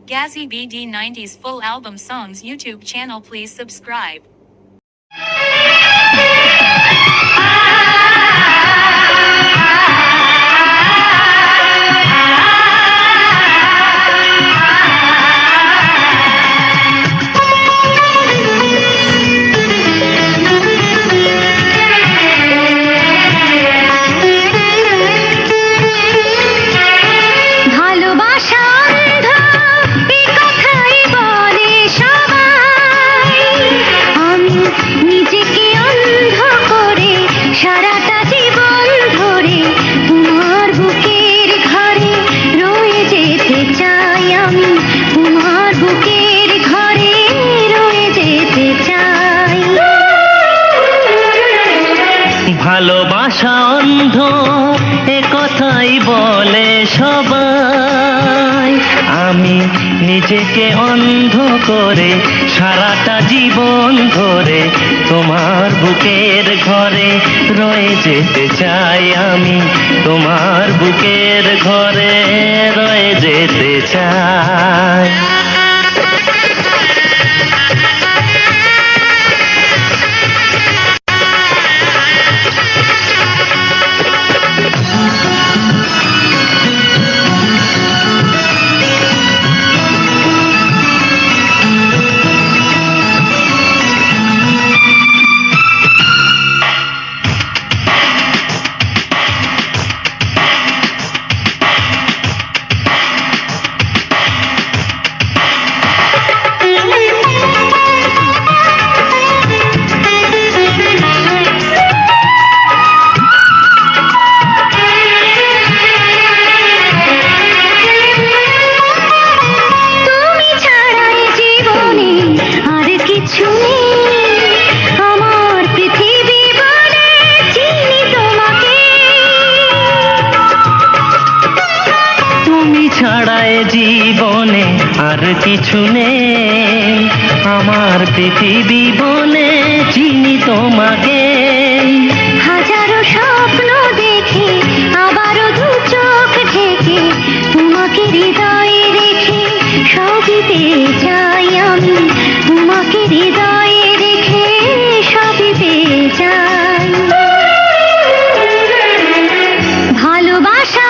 Gazzy BD 90s full album songs YouTube channel, please subscribe. ভালোবাসা অন্ধ এ কথাই বলে সবাই, আমি নিজেকে অন্ধ করে সারাটা জীবন ধরে তোমার বুকের ঘরে রয়ে যেতে চাই। আমি তোমার বুকের ঘরে রয়ে যেতে চাই। জীবনে আর কিছু নেই, আমার পৃথিবী বনে চিনি তোমাকে। হাজারো স্বপ্ন দেখে আবারও দু চোখ ঢেকে তোমাকে হৃদয়ে রেখে সবই পেয়ে যাই। আমি তোমাকে হৃদয়ে রেখে সবই পেয়ে যাই। ভালোবাসা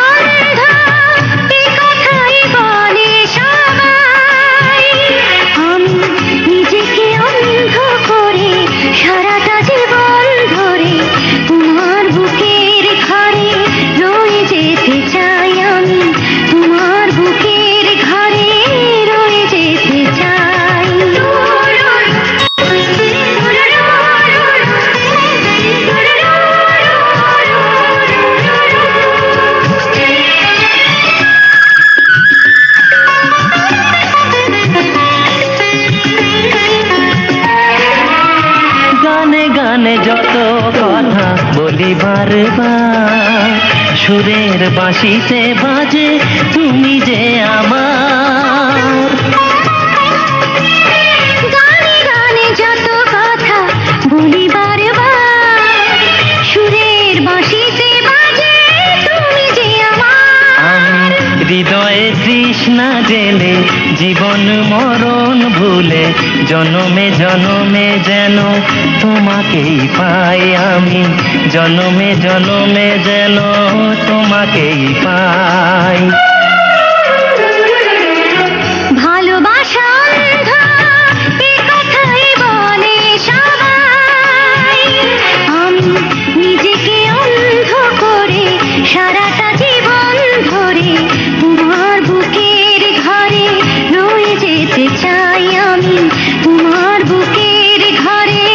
যত কথা বলি বারবার, সুরের বাঁশিতে বাজে তুমি যে আমার। গানে গানে যত কথা বলি বারবার, সুরের বাঁশিতে বাজে তুমি যে আমার। আমি হৃদয়ে তৃষ্ণা জেলে জীবন মরণ ভুলে জনমে জনমে যেন তোমাকেই পাই। আমি জনমে জনমে যেন তোমাকেই পাই। ভালোবাসা অন্ধ এ কথাই বলে সবাই, আমি নিজেকে অন্ধ করে সারাটা জীবন ধরে তোমার বুকের ঘরে রয়ে যেতে চাই। আমি তোমার বুকের ঘরে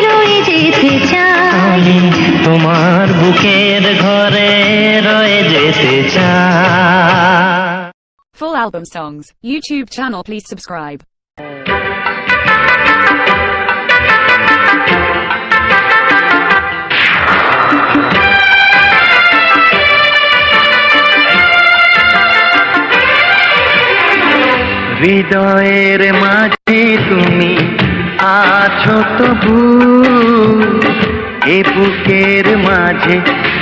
রয়ে যেতে চাই। আমি তোমার বুকের ঘরে রয়ে যেতে চাই। Full album songs YouTube channel, please subscribe. হৃদয়ের মাঝে তুমি আছো তবু, এ বুকের মাঝে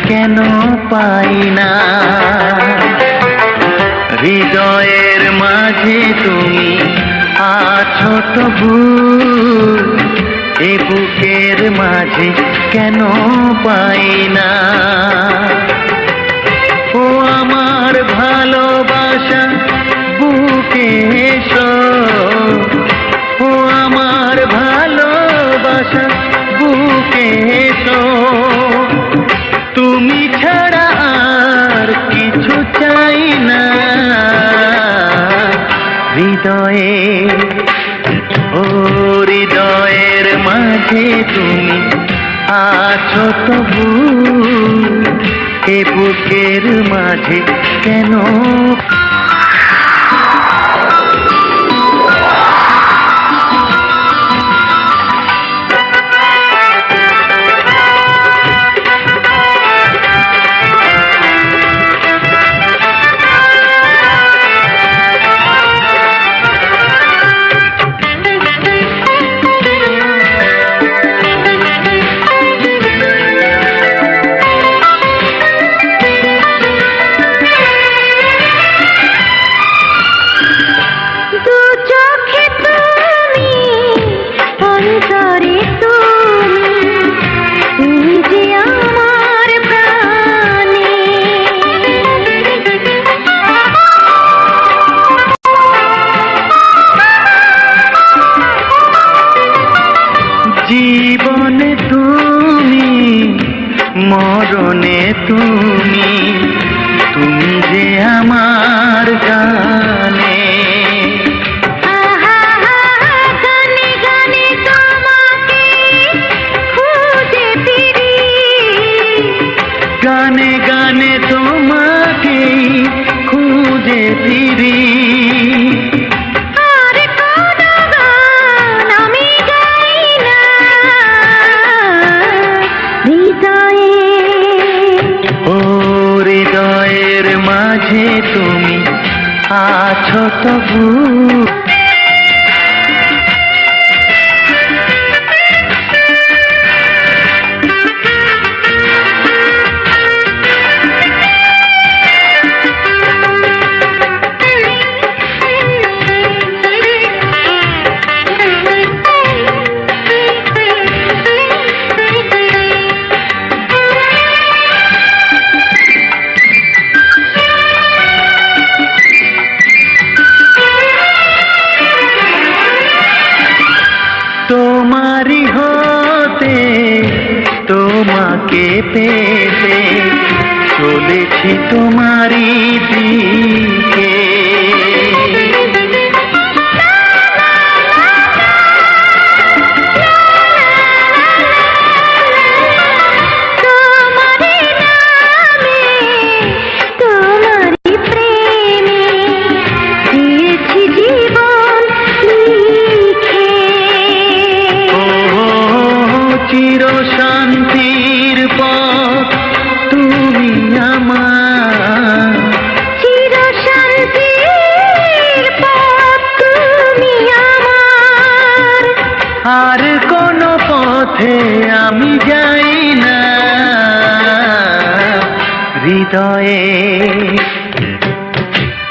কেন পাই না। হৃদয়ের মাঝে মাঝে তুমি আছো তবু, এ বুকের মাঝে কেন পাই না? ও আমার ভালোবাসা বুকে এসো, ও আমার ভালোবাসা বুকে এসো, তুমি ছাড়া আর কিছু চাই না হৃদয়ে। ও হৃদয়ের মাঝে তুমি আছো তবু, এ বুকের মাঝে কেন? জীবনে তুমি, মরণে তুমি, তুমি যে আমার জানে। গানে গানে তোমাকে খুঁজে ফিরি, গানে গানে তোমাকে খুঁজে ফিরি, হৃদয়ের মাঝে তুমি আছো তবু। তোমারই হতে তোমাকে পেতে চলেছি তোমারই দিকে, চির শান্তির পথ তুমি আমার, চির শান্তির পথ তুমি আমার, আর কোন পথে আমি যাই না হৃদয়ে।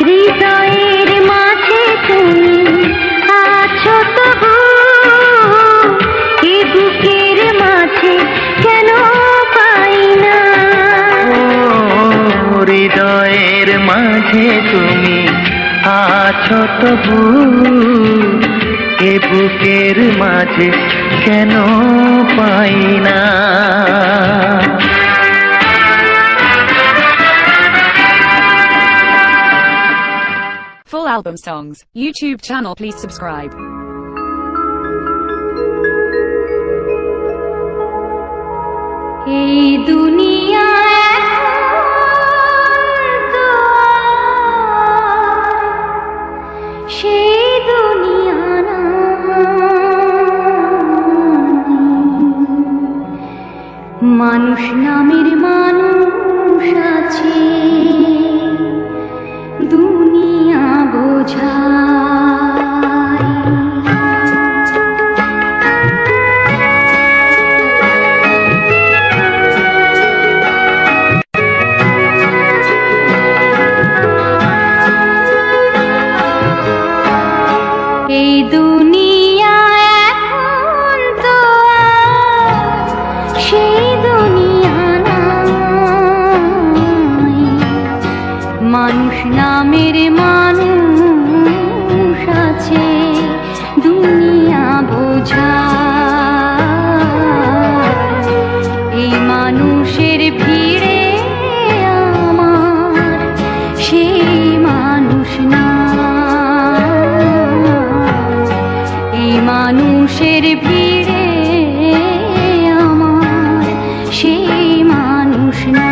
হৃদয়ের মাঝে তুমি আছো তবু, এ বুকের মাঝে কেন পাই না? হৃদয়ের মাঝে তুমি আছো তবু, এ বুকের মাঝে কেন পাই না? Full album songs, YouTube channel, please subscribe. এই দুনিয়া সেই দুনিয়া না, মানুষ নামের মানুষ আছে, দুনিয়া বোঝায়। দুনিয়া এখন তো আর সেই দুনিয়া নাই। মানুষ নামের মানুষ আছে দুনিয়া বোঝা। এই মানুষের ভিড়ে আমার সেই মানুষ না। এই মানুষের ভিড়ে আমার সেই মানুষ না।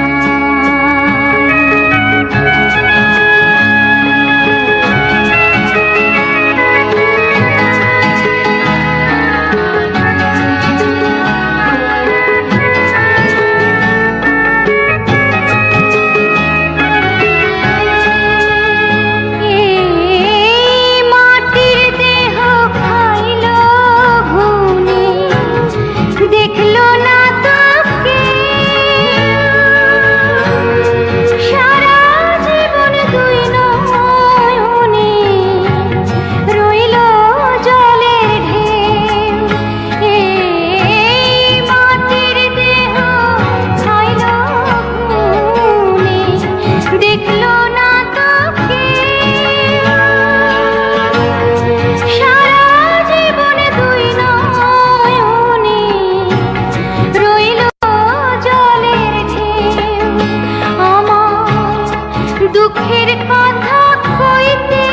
দুঃখের কথা কইতে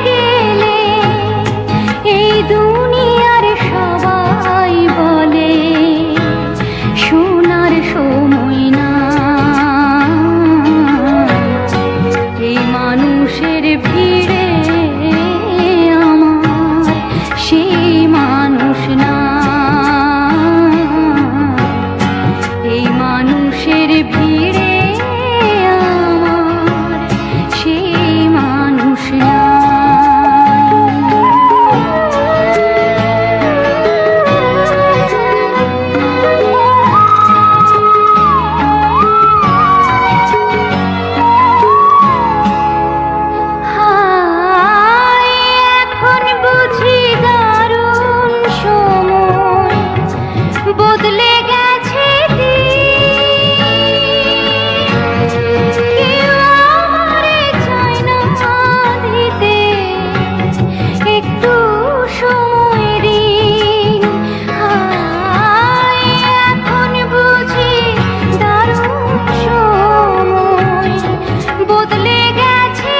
গেলে এই দুনিয়ার সবাই বলে শোনার সময় না। এই মানুষের ভিড়ে আমার সেই মানুষ না। এই মানুষের ভিড়ে বদলে গেছে কেউ আমারে চায় না দিতে একটু সময় ঋণ। এখন বুঝি দারুণ সময় বদলে গেছে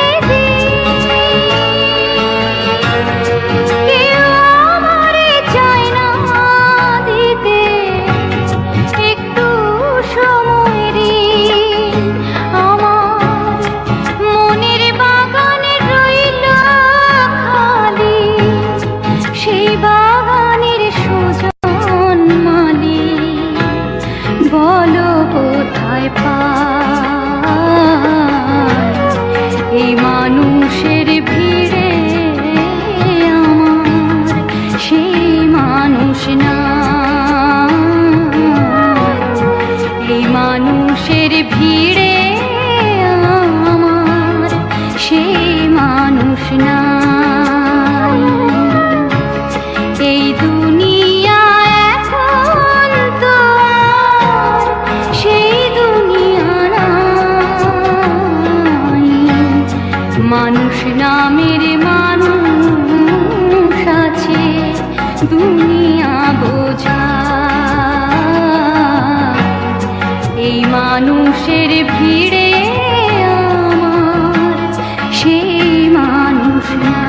কেউ আমারে চায় না দিতে একটু সময় ঋণ। আমার মনের বাগানে রইল খালি সেই বাগানের সুজন মালি। বলো কোথায় পাই এই মানুষের ভিড়ে আমার সেই মানুষ না। এই মানুষের ভিড়ে আমার সেই মানুষ না। এই দুনিয়া এখন তো আর সেই দুনিয়া নাই। মানুষ নামের মানুষ আছে দুনিয়া বোঝা। এই মানুষের ভিড়ে আমার সেই মানুষ না।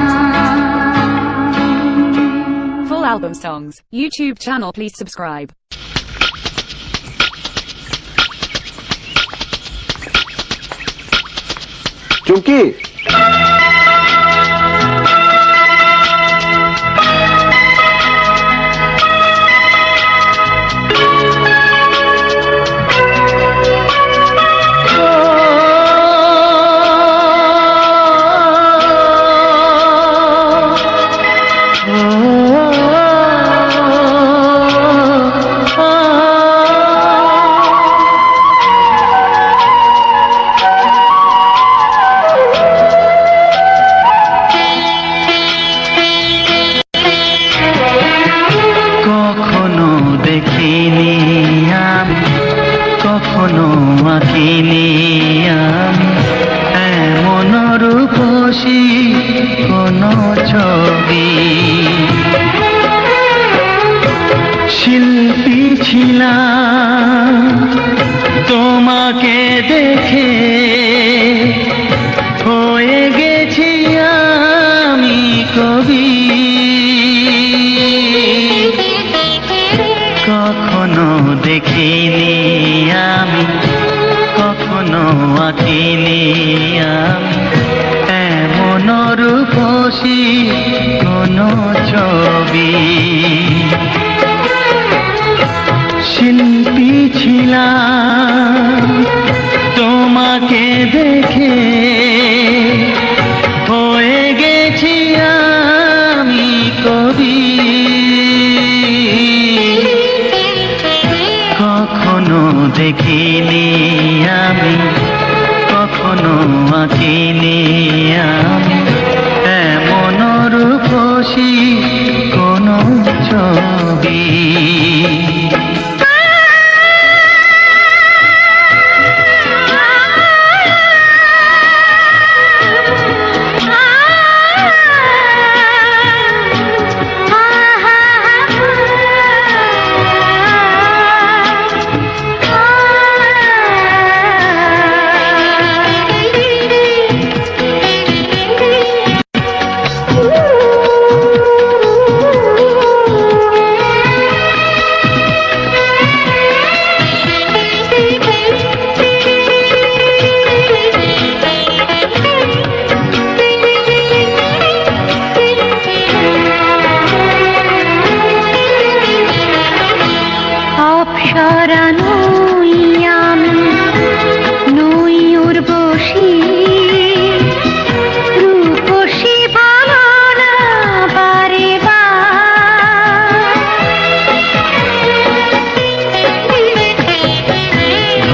Full album songs, YouTube channel, please subscribe. চুমকি, আঁকিনি আমি এমন রূপসী কোন ছবি। শিল্পী ছিলাম তোমাকে দেখে, হয়ে গেছি আমি কবি। কখনো দেখিনি আমি, কখনো আঁকিনি আমি এমন রূপসী কোন ছবি। শিল্পী ছিলাম তোমাকে দেখে, হয়ে গেছি আমি কবি। কখনো দেখিনি আমি, কখনো আঁকিনি আমি এমন রূপসী কোন ছবি। অপসরা নই আমি, নই উর্বশী, রূপসী ভাবনা বারে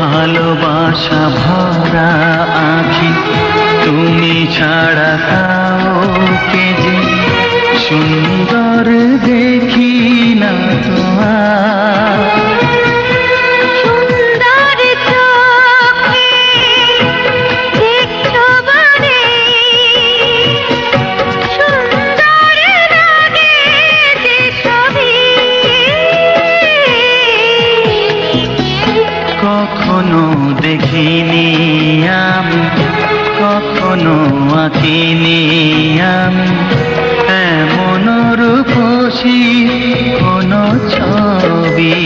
ভালোবাসা ভরা আঁখি তুমি ছাড়া কাউকে যে সুন্দর দেখি না তোমার। সুন্দর চোখে দেখছো বারে, সুন্দর লাগে যে ছবি। কখনো দেখিনি আমি, কখনো আঁকিনি আমি এমন রূপসী কোন ছবি।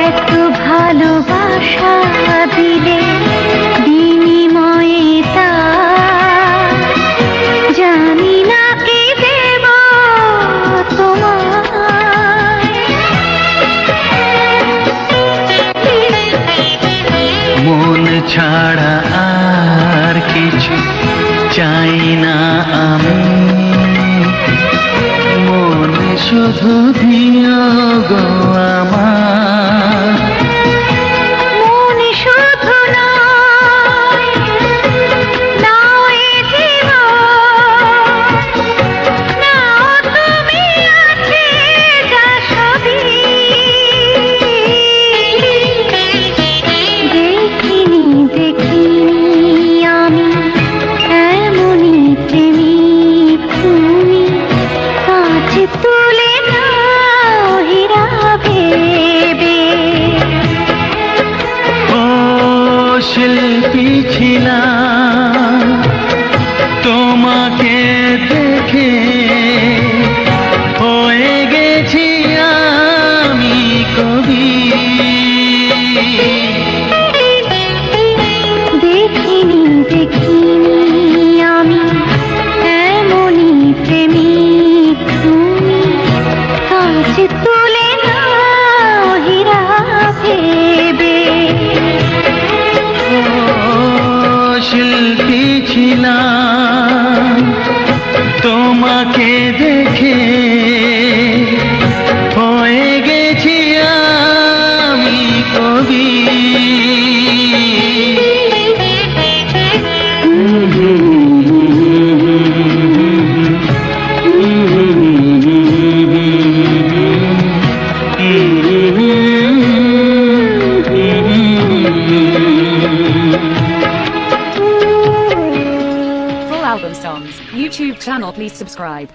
এত ভালোবাসা দিলে বিনিময়ে তা জানি না কি দেব তোমায়। মন ছাড়া আর কিছু চাই না আমি, মন শুধু দিও গো আমার। মন শুধু নয়, নাও এ জীবন, নাও তুমি আছে যা সবই। দেখিনি আমি এমনই প্রেমিক তুমি, কাছে তুলে নাও হীরা ভেবে। ও শিল্পী ছিলাম তোমাকে দেখে, হয়ে গেছি আমি কবি। দেখিনি আমি এমনই প্রেমিক তুমি, please subscribe.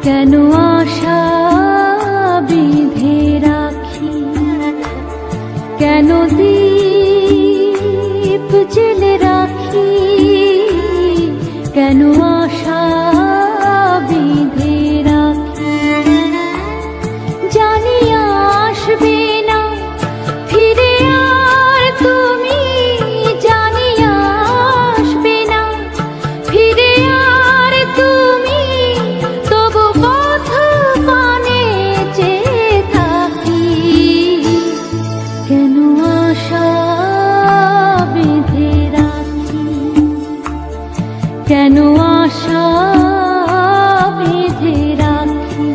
কেন আশা বিধে রাখি, কেন দীপ জেলে রাখি, কেন আশা বিধে রাখি, জানি আসবে না ফিরে আর তুমি, জানি আসবে না ফিরে আর তুমি, তবু পথ পানে চেয়ে থাকি, কেন আশা বেঁধে রাখি, কেন আশা বেঁধে রাখি।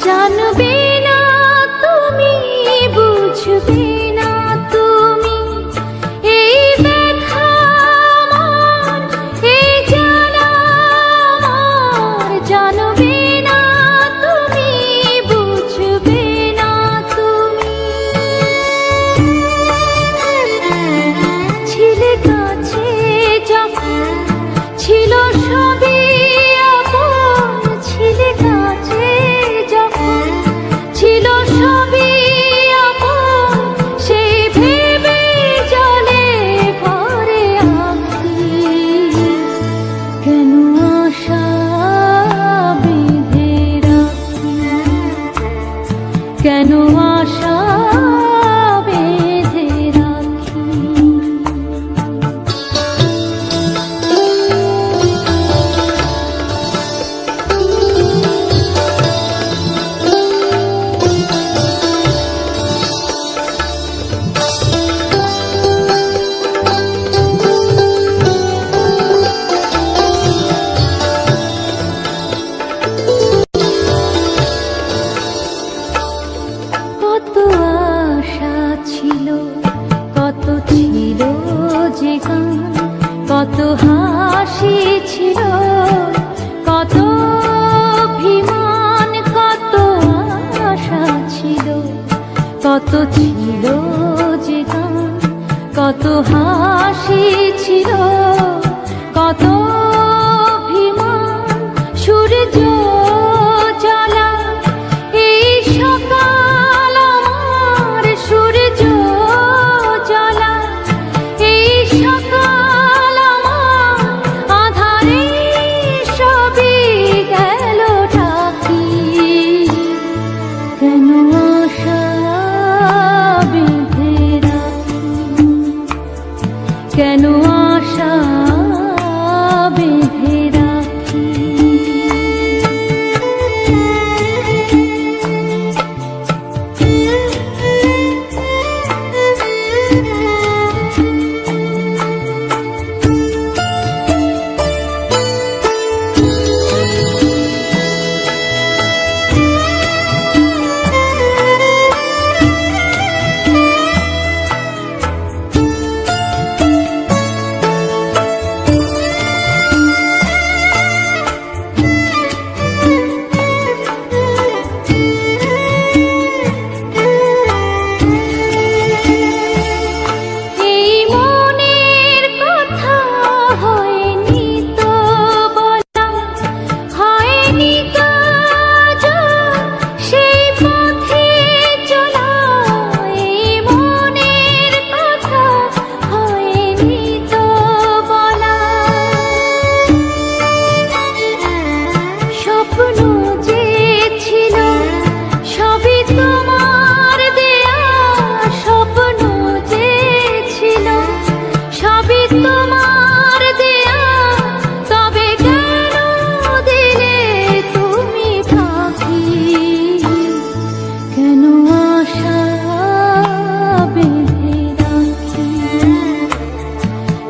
জানবে না তুমি, বুঝবে না তুমি, এই ব্যথা আমার, এই জ্বালা আমার, জানবে না তুমি, বুঝবে না তুমি, ছিলে কাছে যখন ছিল সবই আপন, ছিলে কাছে যখন ছিল সবই আপন, সেই ভেবে জলে ভরে আঁখি, কেন আশা বেঁধে রাখি, কেন আশা বেঁধে রাখি। কত আশা ছিল, কত ছিল যে গান, কত হাসি ছিল, কত অভিমান, কত আশা ছিল, কত ছিল যে গান, কত হাসি ছিল, কত অভিমান, সূর্য জ্বালা এই সকাল আমার, সূর্য জ্বালা এই সকাল আমার, আধারে সবই গেল ঢাকি, কেন আশা বেঁধে রাখি, কেন আশা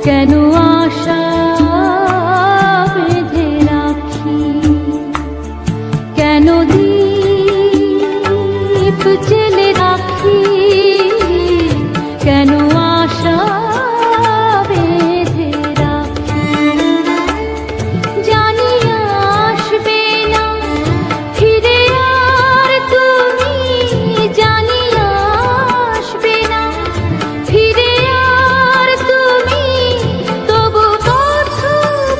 কেন আশা বেঁধে রাখি, কেন দীপ জেলে রাখি, কেন আশা বেঁধে রাখি। জানি আসবে না ফিরে আর তুমি, জানি আসবে না ফিরে আর তুমি, তবু পথ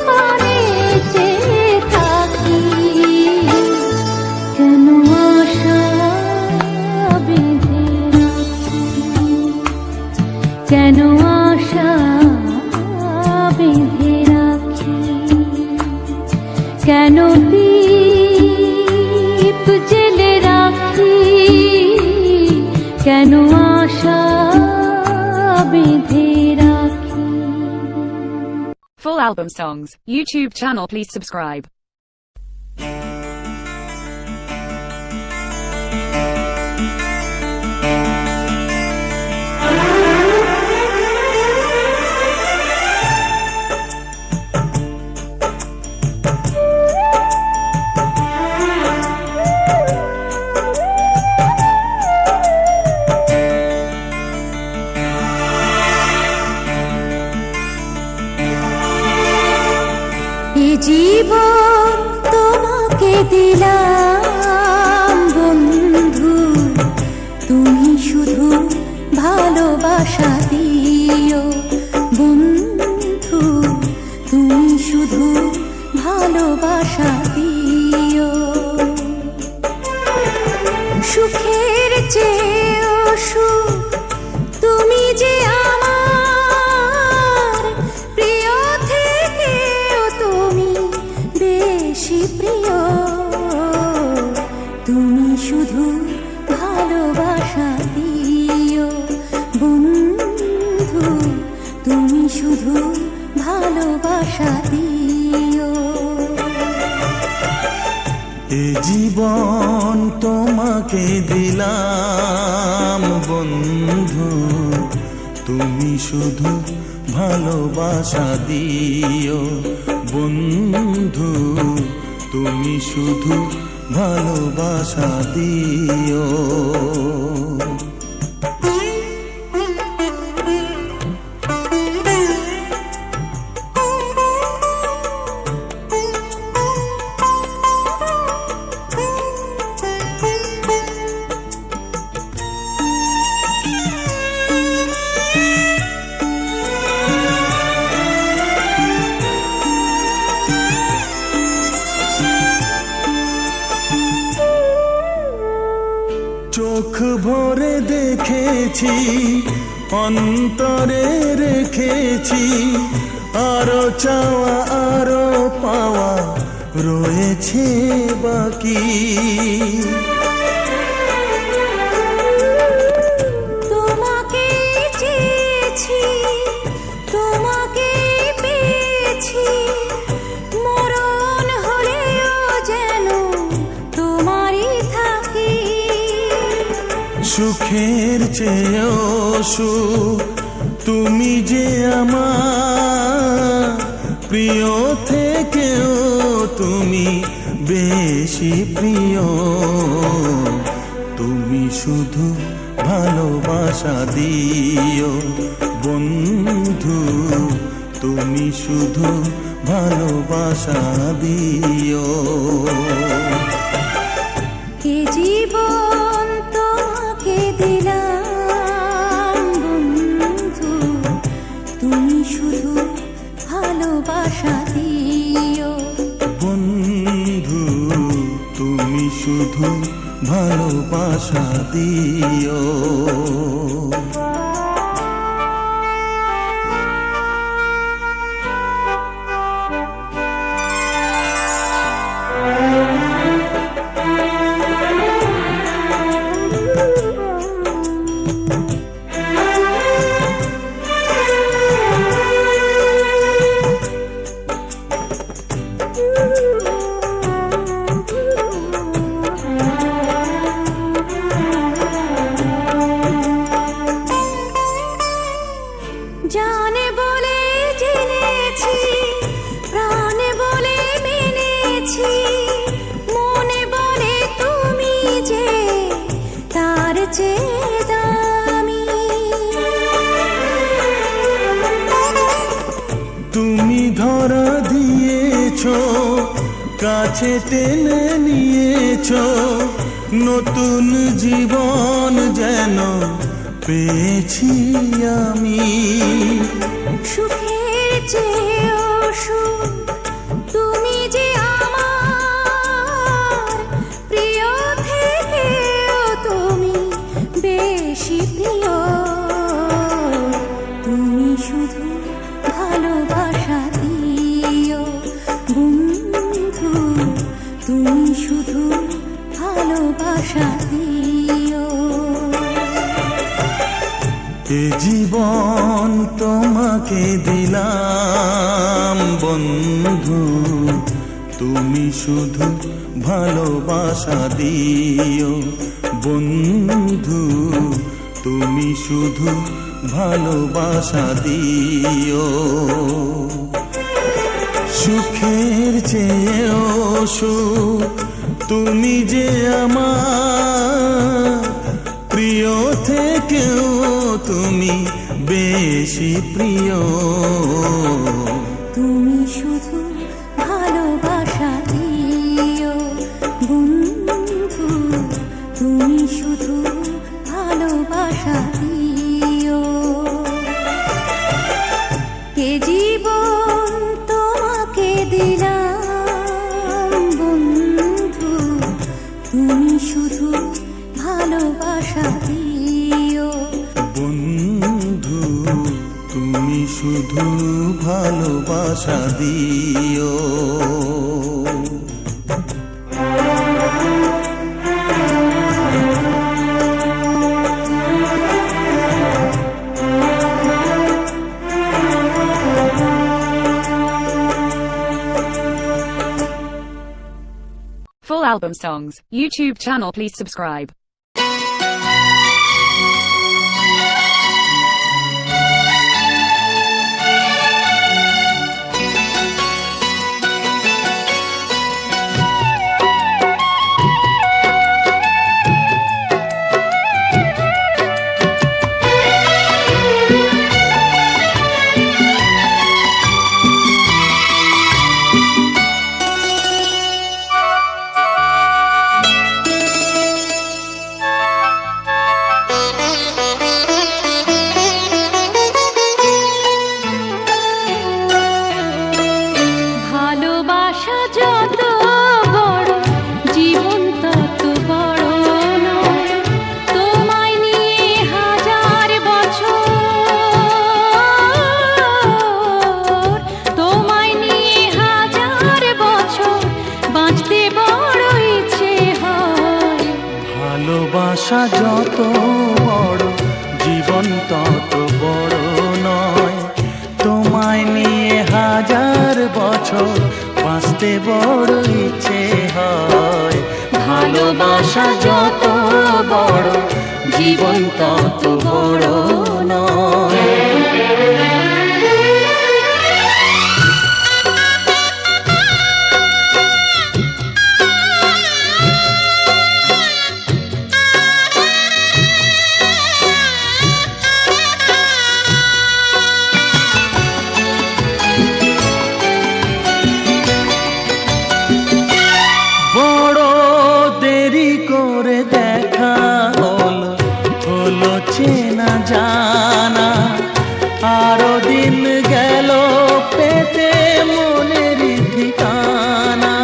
পানে চেয়ে থাকি। কেন আশা বেঁধে রাখি, কেন আশা বেঁধে রাখি, কেন দীপ জেলে রাখি, কেন আশা বেঁধে রাখি। Full album songs, YouTube channel please subscribe. এ জীবন তোমাকে দিলাম বন্ধু, তুমি শুধু ভালোবাসা দিও বন্ধু, তুমি শুধু ভালোবাসা দিও। সুখের চেয়েও সুখ তুমি যে আমার, প্রিয় থেকেও তুমি বেশি প্রিয়, তুমি শুধু ভালোবাসা দিও বন্ধু, তুমি শুধু ভালোবাসা দিও। এ জীবন তোমাকে দিলাম বন্ধু, তুমি শুধু ভালোবাসা দিও বন্ধু, তুমি শুধু ভালোবাসা দিও। চোখ ভরে দেখেছি, অন্তরে রেখেছি, আরো চাওয়া আরো পাওয়া রয়েছে বাকি। তোমাকে চেয়েছি, তোমাকে পেয়েছি, মরণ হলেও যেন তোমারই থাকি। সুখের চেয়েও সুখ তুমি যে আমার, প্রিয় থেকেও তুমি বেশি প্রিয়, তুমি শুধু ভালোবাসা দিও বন্ধু, তুমি শুধু ভালোবাসা দিও। এ জীবন তোমাকে দিলাম বন্ধু, তুমি শুধু ভালোবাসা দিও বন্ধু, তুমি শুধু ভালোবাসা দিও। কাছে টেনে নিয়েছ, নতুন জীবন যেন পেয়েছি আমি। সুখের চেয়েও সুখ তুমি যে আমার প্রিয় থেকেও তুমি বেশি প্রিয়। তুমি শুধু ভালোবাসা দিও বন্ধু, তুমি শুধু ভালোবাসা দিও। এ জীবন তোমাকে দিলাম বন্ধু, তুমি শুধু ভালোবাসা দিও বন্ধু, তুমি শুধু ভালোবাসা দিও। সুখের চেয়েও সুখ তুমি যে আমার প্রিয় থেকেও তুমি বেশি প্রিয়। তুমি শুধু ভালোবাসা দিও বন্ধু, তুমি শুধু ভালোবাসা দিও। এ জীবন তোমাকে দিলাম বন্ধু, তুমি শুধু ভালোবাসা দিও বন্ধু, তুমি শুধু ভালোবাসা দিও। Full album songs, YouTube channel, please subscribe. ভালোবাসা যত বড় জীবন তত বড় নয়, তোমায় নিয়ে হাজার বছর বাঁচতে বড় ইচ্ছে হয়। ভালোবাসা যত বড় জীবন তত বড় নয়। চেনা জানা আরো দিন গেল পেতে মনের ঠিকানা।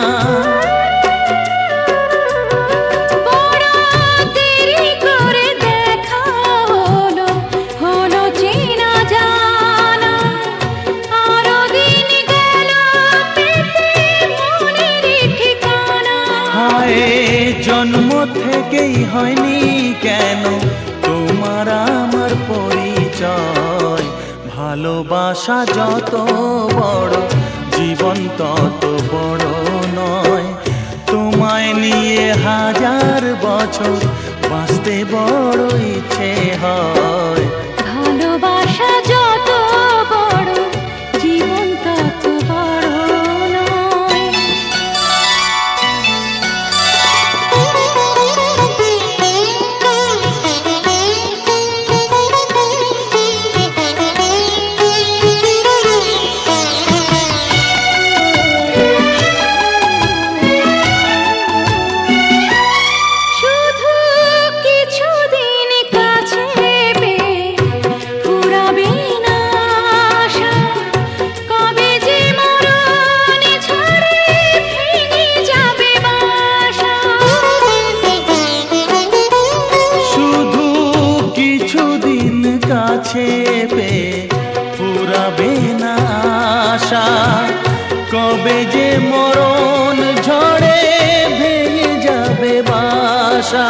বড় দেরি করে দেখা হলো, হলো চেনা জানা আরো দিন গেল পেতে মনের ঠিকানা। হায় জন্ম থেকেই হয়নি কেন তোমার আমার পরিচয়। ভালোবাসা যত বড় জীবন তত বড় নয়, তোমায় নিয়ে হাজার বছর বাঁচতে বড় ইচ্ছে হয়। ভালোবাসা যত বড় জীবন তত বড় নয়। কাছে পেয়ে ফুরাবে না আশা, কবে যে মরণ ঝড়ে ভেঙে যাবে বাসা।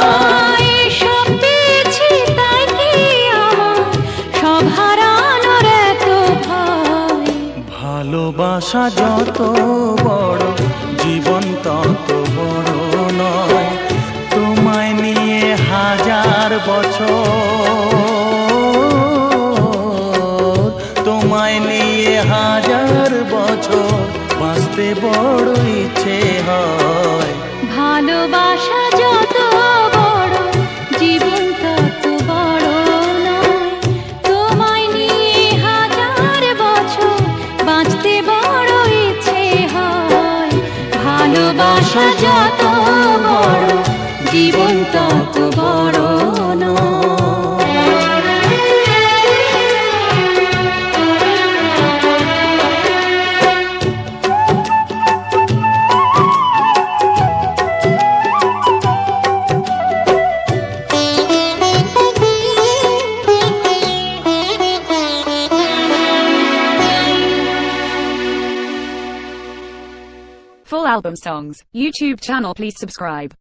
এসব পেয়েছি তাই কি আমার সব হারানোর এত ভয়? ভালোবাসা যত বড় জীবন তত বড় নয়, তোমায় নিয়ে হাজার বছর, তোমায় নিয়ে হাজার বছর বাঁচতে বড় ইচ্ছে হয়। ভালোবাসা যত বড় জীবন তত বড় নয়, তোমায় নিয়ে হাজার বছর বাঁচতে বড় ইচ্ছে হয়। ভালোবাসা যত বড় জীবন তত বড় নয়। Full album songs, YouTube channel, please subscribe.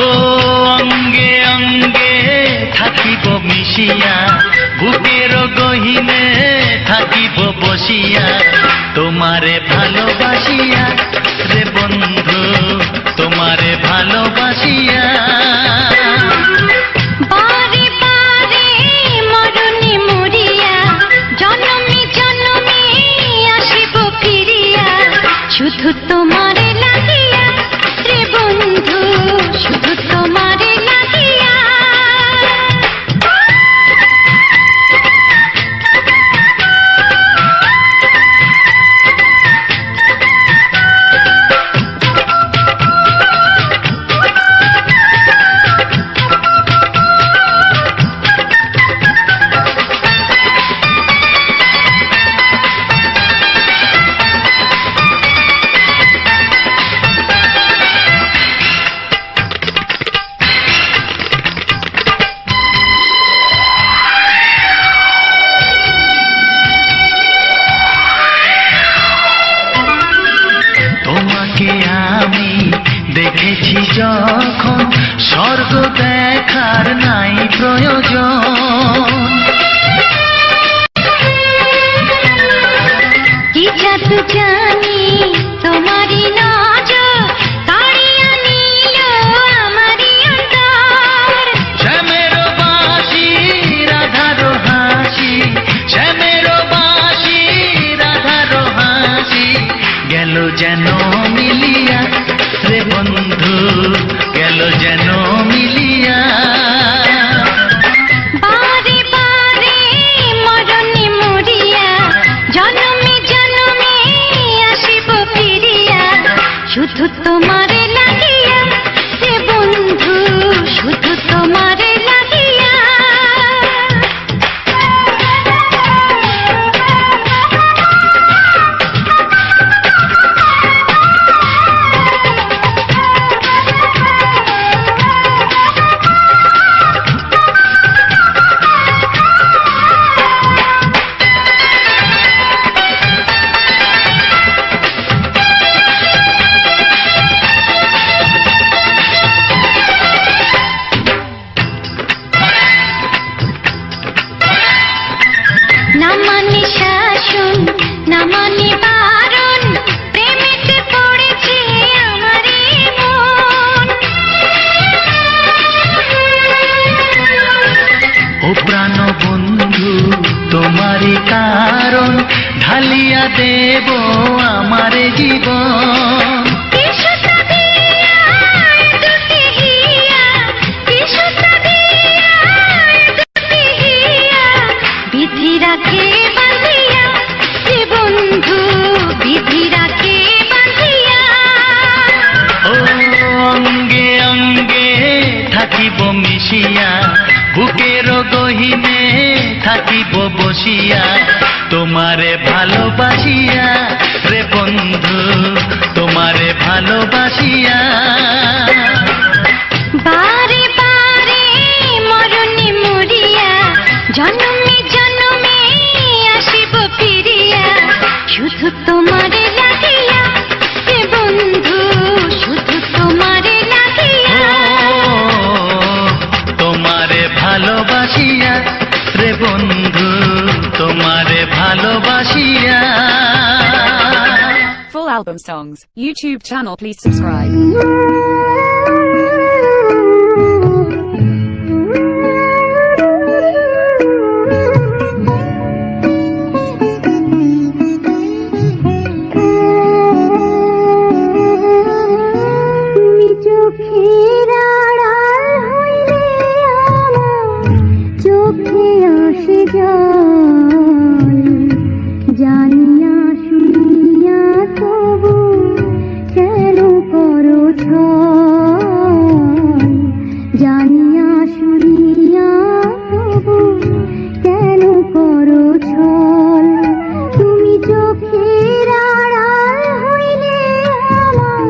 ও অঙ্গে অঙ্গে থাকিব মিশিয়া, বুকের গহিনে থাকিব বসিয়া, তোমারে ভালোবাসিয়া রে বন্ধু, তোমারে ভালোবাসিয়া। বারে বারে মরণে মরিয়া, জনমে জনমে আসিব ফিরিয়া, শুধু তোমারে লাগিয়া রে বন্ধু, শুধু তোমারে লাগিয়া। তোমাকে আমি দেখেছি যখন, স্বর্গ দেখার নাই প্রয়োজন। কি জাদু জানি তোমারই নজর, কাড়িয়া নিল আমারই অন্তর। শ্যামের বাঁশি রাধার হাসি, শ্যামের বাঁশি রাধার হাসি, গেল যেন মিলিয়া রে বন্ধু, গেল যেন মিলিয়া। বারে বারে মরণে মরিয়া, জনমে জনমে আসিব ফিরিয়া, শুধু তোমারে লাগিয়া রে বন্ধু, শুধু তোমারে লাগিয়া। না মানে শাসন, না মানে বারণ, প্রেমেতে পড়েছে আমারই মন। ও প্রাণ বন্ধু তোমারই কারণ, ঢালিয়া দেব আমার জীবন। বিধি রাখে বাঁধিয়া হে বন্ধু, বিধি রাখে বাঁধিয়া। ও অঙ্গে অঙ্গে থাকিব মিশিয়া, বসিয়া বুকের গহিনে থাকিব বসিয়া তোমারে ভালোবাসিয়া রে বন্ধু তোমারে ভালোবাসিয়া বারে বারে মরণে মরিয়া জন্মে জন্মে আসিব ফিরিয়া শুধু তোমারে লাগিয়া হে বন্ধু শুধু তোমারে লাগিয়া তোমারে ভালোবাসিয়া রে বন্ধু তোমারে ভালোবাসিয়া Full album songs, YouTube channel please subscribe. তুমি চোখের আড়াল হইলে আমার চোখে আসে জল জানিয়া শুনিয়া তবু কেন করো ছল জানিয়া শুনিয়া তবু কেন করো ছল তুমি চোখের আড়াল হইলে আমার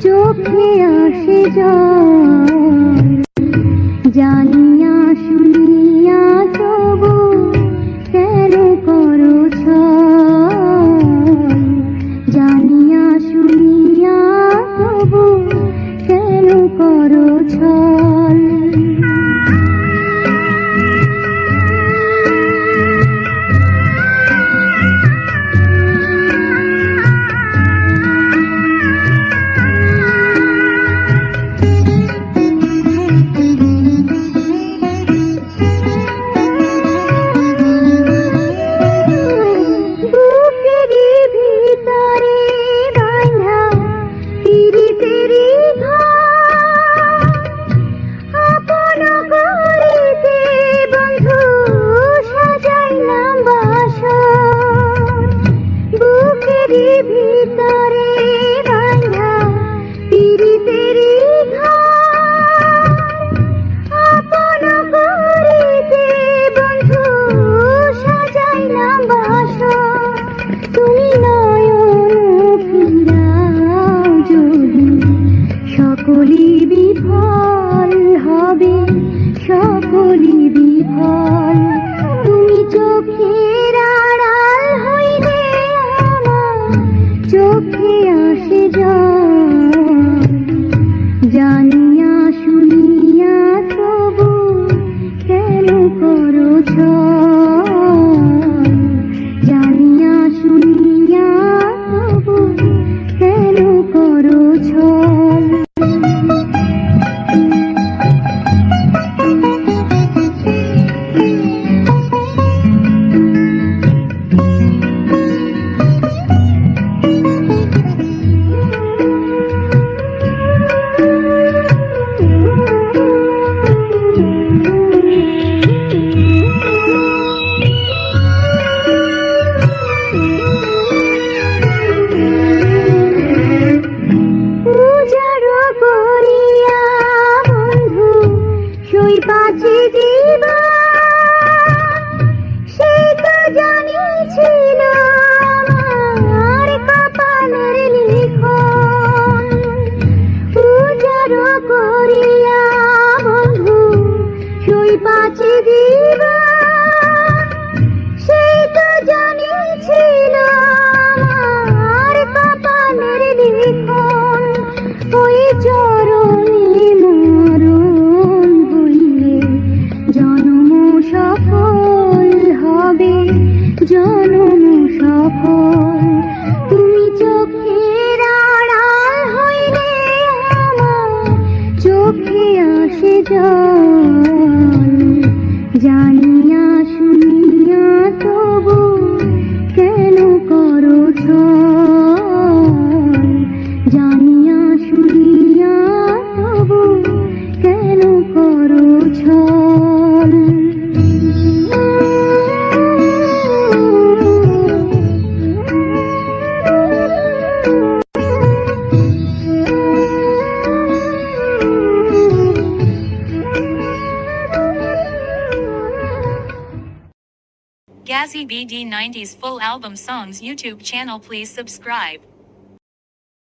চোখে আসে জল জানিয়া শুনিয়া তবু কেন করো ছল জানিয়া শুনিয়া তবু কেন করো ছল বুকেরই ভিতরে বাঁধা পিরিতেরি ঘর আপন করিতে বন্ধু সাজাইলাম বাসর বুকেরই ভিতরে বাঁধা পিরিতেরি ঘর আপন করিতে বন্ধু সাজাইলাম বাসর তুমি নয়ন ফিরাও যদি সকলই বিফল হবে সকলই বিফল তুমি চোখের আড়াল হইলে আমার চোখে আসে জল জানিয়া শুনিয়া তবু কেন করো ছল জানিয়া শুনিয়া তবু কেন করো ছল উজাড় করিয়া বন্ধু সই পাচি দিবা সেই তো জানিছিল আমার কপালের লিখন উজাড় করিয়া বন্ধু সই পাচি দিবা সেই তো জানিছিল আমার কপালের লিখন ওই চরণে মরণ হইলে জন্ম সফল হবে জন্ম সফল তুমি চোখের আড়াল হইলে আমার চোখে আসে জল জানিয়া শুনিয়া তবু কেন করো ছল জানিয়া শুনিয়া তবু কেন করো ছল Jazzy BD 90s full album songs YouTube channel, please subscribe.